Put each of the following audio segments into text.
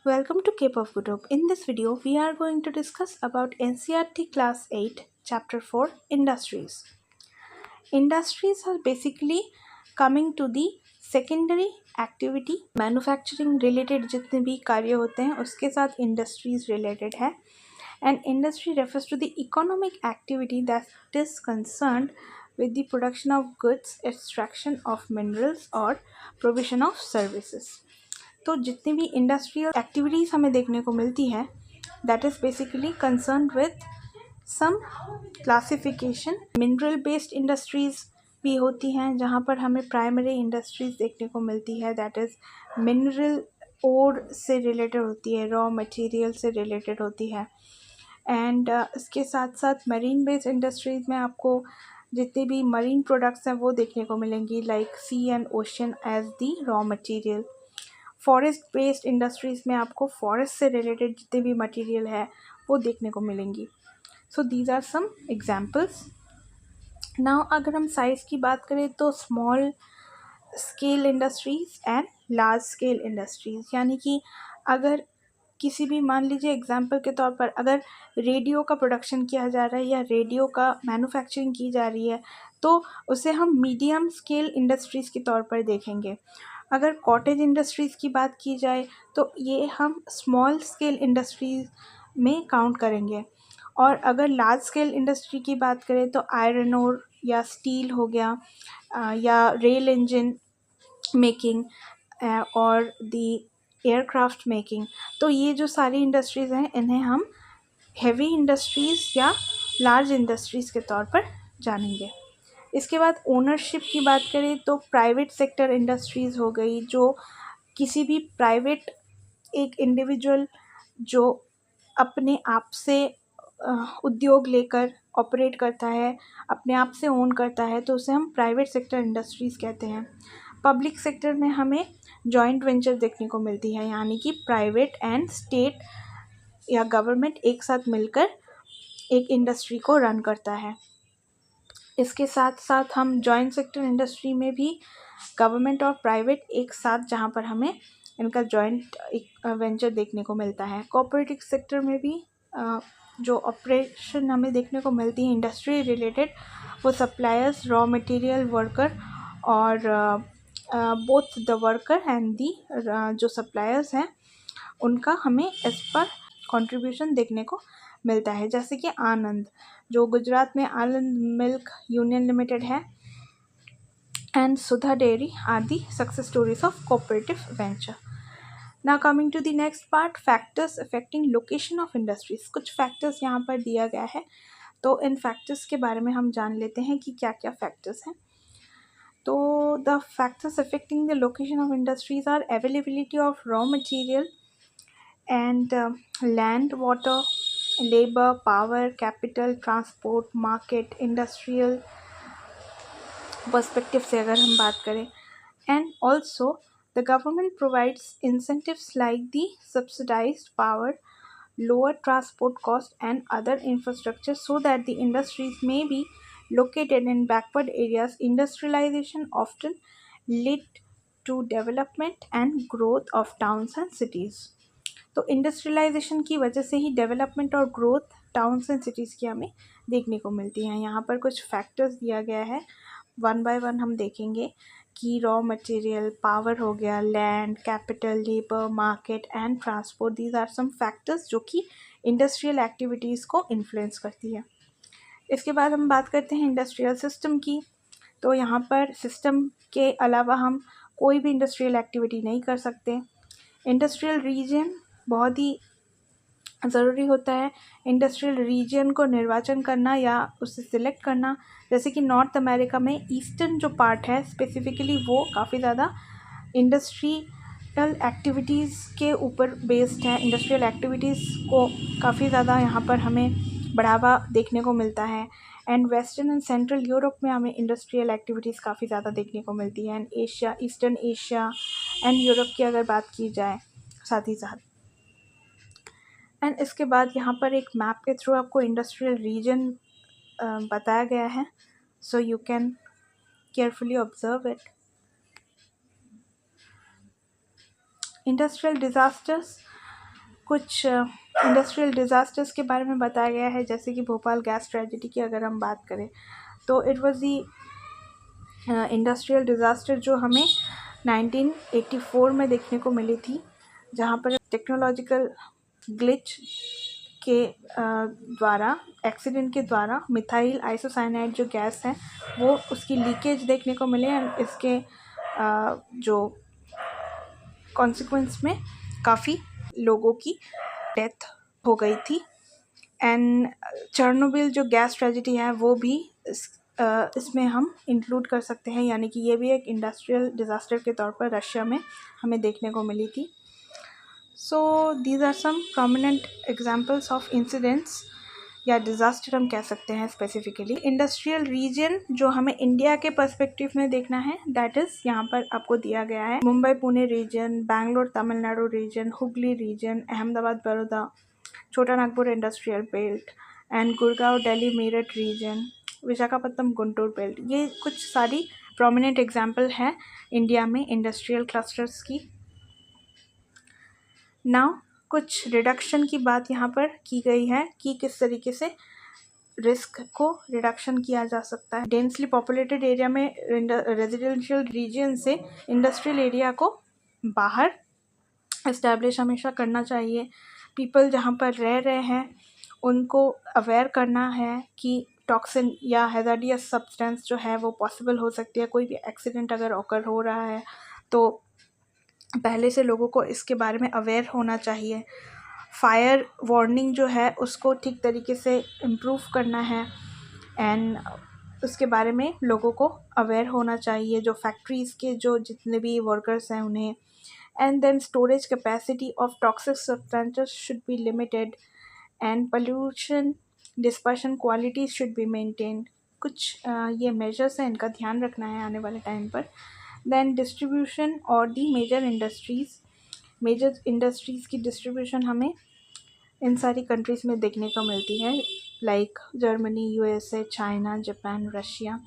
Welcome to Cape of Good Hope. In this video, we are going to discuss about NCERT Class 8, Chapter 4, Industries. Industries are basically coming to the secondary activity. Manufacturing related जितने भी कार्य होते हैं उसके साथ industries related है. And industry refers to the economic activity that is concerned with the production of goods, extraction of minerals or provision of services. तो जितनी भी इंडस्ट्रियल एक्टिविटीज़ हमें देखने को मिलती है that is basically concern with some classification. Mineral based industries भी होती हैं जहाँ पर हमें प्राइमरी इंडस्ट्रीज़ देखने को मिलती है दैट इज़ मिनरल ओर से रिलेटेड होती है, रॉ मटेरियल से रिलेटेड होती है. एंड इसके साथ साथ मरीन बेस्ड इंडस्ट्रीज़ में आपको जितने भी मरीन प्रोडक्ट्स हैं वो देखने को मिलेंगी like sea and ocean as the raw material. Forest based industries में आपको फॉरेस्ट से रिलेटेड जितने भी मटेरियल है वो देखने को मिलेंगी. So these are some examples. Now अगर हम साइज़ की बात करें तो small scale industries and large scale industries, यानी कि अगर किसी भी मान लीजिए एग्जाम्पल के तौर पर अगर रेडियो का प्रोडक्शन किया जा रहा है या रेडियो का मैन्युफैक्चरिंग की जा रही है तो उसे हम मीडियम स्केल इंडस्ट्रीज़ के तौर पर देखेंगे. अगर कॉटेज इंडस्ट्रीज़ की बात की जाए तो ये हम स्मॉल स्केल इंडस्ट्रीज़ में काउंट करेंगे. और अगर लार्ज स्केल इंडस्ट्री की बात करें तो आयरन ओर या स्टील हो गया या रेल इंजन मेकिंग और दी एयरक्राफ्ट मेकिंग, तो ये जो सारी इंडस्ट्रीज़ हैं इन्हें हम हेवी इंडस्ट्रीज़ या लार्ज इंडस्ट्रीज़ के तौर पर जानेंगे. इसके बाद ओनरशिप की बात करें तो प्राइवेट सेक्टर इंडस्ट्रीज़ हो गई जो किसी भी प्राइवेट एक इंडिविजुअल जो अपने आप से उद्योग लेकर ऑपरेट करता है, अपने आप से ओन करता है, तो उसे हम प्राइवेट सेक्टर इंडस्ट्रीज़ कहते हैं. पब्लिक सेक्टर में हमें जॉइंट वेंचर देखने को मिलती है, यानी कि प्राइवेट एंड स्टेट या गवर्नमेंट एक साथ मिलकर एक इंडस्ट्री को रन करता है. इसके साथ साथ हम जॉइंट सेक्टर इंडस्ट्री में भी गवर्नमेंट और प्राइवेट एक साथ जहाँ पर हमें इनका जॉइंट वेंचर देखने को मिलता है. कॉर्पोरेटिव सेक्टर में भी जो ऑपरेशन हमें देखने को मिलती है इंडस्ट्री रिलेटेड वो सप्लायर्स, रॉ मटेरियल, वर्कर और both the worker and the जो सप्लायर्स हैं उनका हमें इस पर कंट्रीब्यूशन देखने को मिलता है. जैसे कि आनंद जो गुजरात में आनंद मिल्क यूनियन लिमिटेड है and Sudha dairy are the success stories of cooperative venture. Now coming to the next part, factors affecting location of industries. कुछ फैक्टर्स यहाँ पर दिया गया है तो इन फैक्टर्स के बारे में हम जान लेते हैं कि क्या क्या फैक्टर्स हैं. तो the factors affecting the location of industries are availability of raw material and land, water, labour, power, capital, transport, market, industrial perspective से अगर हम बात करें. And also the government provides incentives like the subsidised power, lower transport cost and other infrastructure so that the industries may be located in backward areas. Industrialization often lead to development and growth of towns and cities. तो industrialisation की वजह से ही development और growth towns and cities की हमें देखने को मिलती हैं. यहाँ पर कुछ फैक्टर्स दिया गया है, वन बाय वन हम देखेंगे कि रॉ मटेरियल, पावर हो गया, land, capital, labour, market and transport, these are some factors जो कि इंडस्ट्रियल एक्टिविटीज़ को इन्फ्लुएंस करती है. इसके बाद हम बात करते हैं इंडस्ट्रियल सिस्टम की. तो यहाँ पर सिस्टम के अलावा हम कोई भी इंडस्ट्रियल एक्टिविटी नहीं कर सकते. इंडस्ट्रियल रीजन बहुत ही ज़रूरी होता है. इंडस्ट्रियल रीजन को निर्वाचन करना या उसे सिलेक्ट करना, जैसे कि नॉर्थ अमेरिका में ईस्टर्न जो पार्ट है स्पेसिफिकली वो काफ़ी ज़्यादा इंडस्ट्रियल एक्टिविटीज़ के ऊपर बेस्ड है. इंडस्ट्रियल एक्टिविटीज़ को काफ़ी ज़्यादा यहाँ पर हमें बढ़ावा देखने को मिलता है. And western and central Europe में हमें इंडस्ट्रियल एक्टिविटीज़ काफ़ी ज़्यादा देखने को मिलती है. And Asia, eastern Asia and Europe की अगर बात की जाए साथ ही साथ. एंड इसके बाद यहाँ पर एक मैप के थ्रू आपको इंडस्ट्रियल रीजन बताया गया है, so you can carefully observe it. Industrial disasters कुछ इंडस्ट्रियल डिज़ास्टर्स के बारे में बताया गया है, जैसे कि भोपाल गैस ट्रेजेडी की अगर हम बात करें तो it was the industrial disaster जो हमें 1984 में देखने को मिली थी, जहाँ पर टेक्नोलॉजिकल ग्लिच के द्वारा, एक्सीडेंट के द्वारा मिथाइल आइसोसाइनाइड जो गैस है वो उसकी लीकेज देखने को मिले एंड इसके जो कॉन्सिक्वेंस में काफ़ी लोगों की डेथ हो गई थी। एंड चेरनोबिल जो गैस ट्रेजेडी है वो भी इसमें हम इंक्लूड कर सकते हैं, यानी कि ये भी एक इंडस्ट्रियल डिज़ास्टर के तौर पर रशिया में हमें देखने को मिली थी। So these are some prominent examples of incidents या डिज़ास्टर हम कह सकते हैं स्पेसिफिकली। इंडस्ट्रियल रीजन जो हमें इंडिया के पर्सपेक्टिव में देखना है, दैट इज़ यहाँ पर आपको दिया गया है Mumbai Pune region, Bangalore Tamil Nadu region, Hooghly region, Ahmedabad Baroda, Chhota Nagpur industrial belt and Gurgaon Delhi Meerut region, Visakhapatnam Guntur belt. ये कुछ सारी प्रोमिनेंट एग्जाम्पल हैं इंडिया में इंडस्ट्रियल क्लस्टर्स की। नाउ कुछ रिडक्शन की बात यहाँ पर की गई है कि किस तरीके से रिस्क को रिडक्शन किया जा सकता है। डेंसली पॉपुलेटेड एरिया में रेजिडेंशियल रीजन से इंडस्ट्रियल एरिया को बाहर इस्टेब्लिश हमेशा करना चाहिए। पीपल जहाँ पर रह रहे हैं उनको अवेयर करना है कि टॉक्सिन या हैज़ार्डियस सब्सटेंस जो है वो पॉसिबल हो सकती है। कोई भी एक्सीडेंट अगर ऑकर हो रहा है तो पहले से लोगों को इसके बारे में अवेयर होना चाहिए। फायर वार्निंग जो है उसको ठीक तरीके से इम्प्रूव करना है एंड उसके बारे में लोगों को अवेयर होना चाहिए, जो फैक्ट्रीज़ के जो जितने भी वर्कर्स हैं उन्हें। And then storage capacity of toxic substances should be limited and pollution dispersion quality should be maintained. कुछ ये मेजर्स हैं, इनका ध्यान रखना है आने वाले टाइम पर। देन डिस्ट्रीब्यूशन और दी मेजर इंडस्ट्रीज़ की डिस्ट्रीब्यूशन हमें इन सारी कंट्रीज़ में देखने को मिलती है, like Germany, USA, China, Japan, Russia.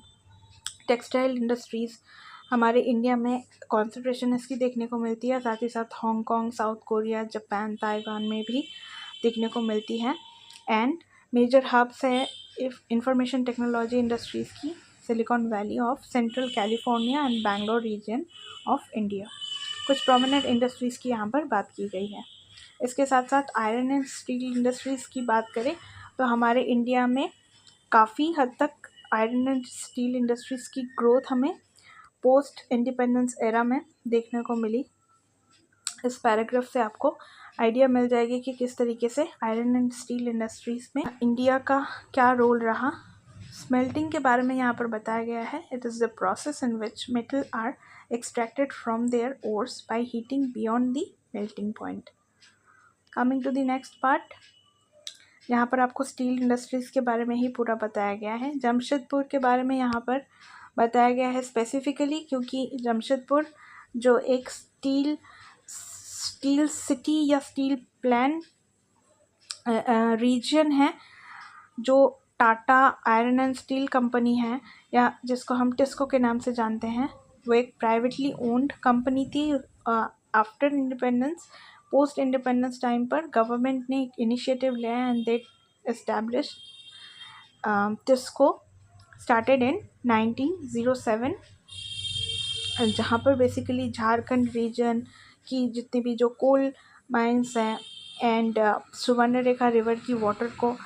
Textile industries हमारे इंडिया में कॉन्सेंट्रेशन इसकी देखने को मिलती है, साथ ही साथ Hong Kong, South Korea, Japan, Taiwan में भी देखने को मिलती है। एंड मेजर हब्स है इंफॉर्मेशन टेक्नोलॉजी इंडस्ट्रीज़ की Silicon Valley of central California and Bangalore region of India. कुछ प्रोमिनेंट इंडस्ट्रीज़ की यहाँ पर बात की गई है। इसके साथ साथ आयरन एंड स्टील इंडस्ट्रीज़ की बात करें तो हमारे इंडिया में काफ़ी हद तक आयरन एंड स्टील इंडस्ट्रीज़ की ग्रोथ हमें पोस्ट इंडिपेंडेंस एरा में देखने को मिली। इस पैराग्राफ से आपको आइडिया मिल जाएगी कि किस तरीके से आयरन एंड स्टील इंडस्ट्रीज़ में इंडिया का क्या रोल रहा। स्मेल्टिंग के बारे में यहाँ पर बताया गया है। It is the process in which metal are extracted from their ores by heating beyond the melting point. Coming to the next part, यहाँ पर आपको स्टील इंडस्ट्रीज़ के बारे में ही पूरा बताया गया है। जमशेदपुर के बारे में यहाँ पर बताया गया है स्पेसिफिकली, क्योंकि जमशेदपुर जो एक स्टील सिटी या स्टील प्लांट रीजन है, जो Tata iron and steel company है या जिसको हम टिस्को के नाम से जानते हैं, वो एक प्राइवेटली ओन्ड कंपनी थी। After independence, post independence time पर गवर्नमेंट ने एक इनिशिएटिव लिया and they establish TISCO started in 1907, जहाँ पर बेसिकली झारखंड रीजन की जितनी भी जो कोल माइंस हैं एंड सुवर्णरेखा रिवर की वाटर को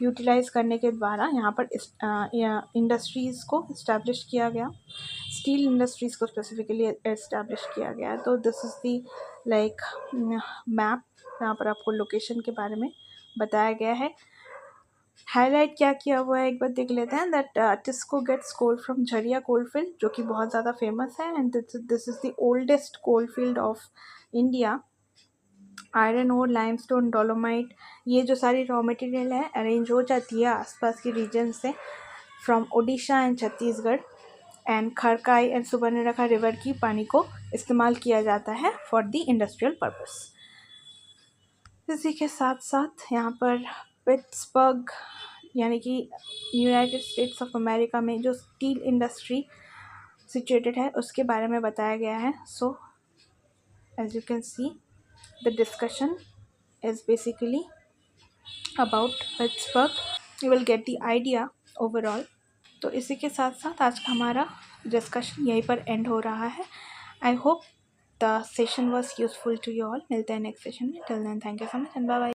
यूटिलाइज़ करने के द्वारा यहाँ पर इंडस्ट्रीज़ को इस्टेब्लिश किया गया, स्टील इंडस्ट्रीज़ को स्पेसिफिकली इस्टेब्लिश किया गया। तो this is the like map, यहाँ पर आपको लोकेशन के बारे में बताया गया है। हाईलाइट क्या किया हुआ है एक बार देख लेते हैं। That TISCO gets coal from Jharia coalfield, जो कि बहुत ज़्यादा फेमस है, and this is the oldest coalfield of India. Iron और लाइमस्टोन, डोलोमाइट, ये जो सारी रॉ मटेरियल है अरेंज हो जाती है आसपास के रीजन से, from Odisha and Chhattisgarh. And Kharkai and Subarnarekha river की पानी को इस्तेमाल किया जाता है फॉर द इंडस्ट्रियल पर्पस। इसी के साथ साथ यहाँ पर पिट्सबर्ग यानी कि यूनाइटेड स्टेट्स ऑफ अमेरिका में जो स्टील इंडस्ट्री सिचुएटेड है उसके बारे में बताया गया है। So as you can see the discussion is basically about Pittsburgh. You will get the idea overall. तो इसी के साथ साथ आज का हमारा डिस्कशन यहीं पर एंड हो रहा है. I hope the session was useful to you all. मिलते हैं नेक्स्ट सेशन में. Till then thank you so much and bye bye.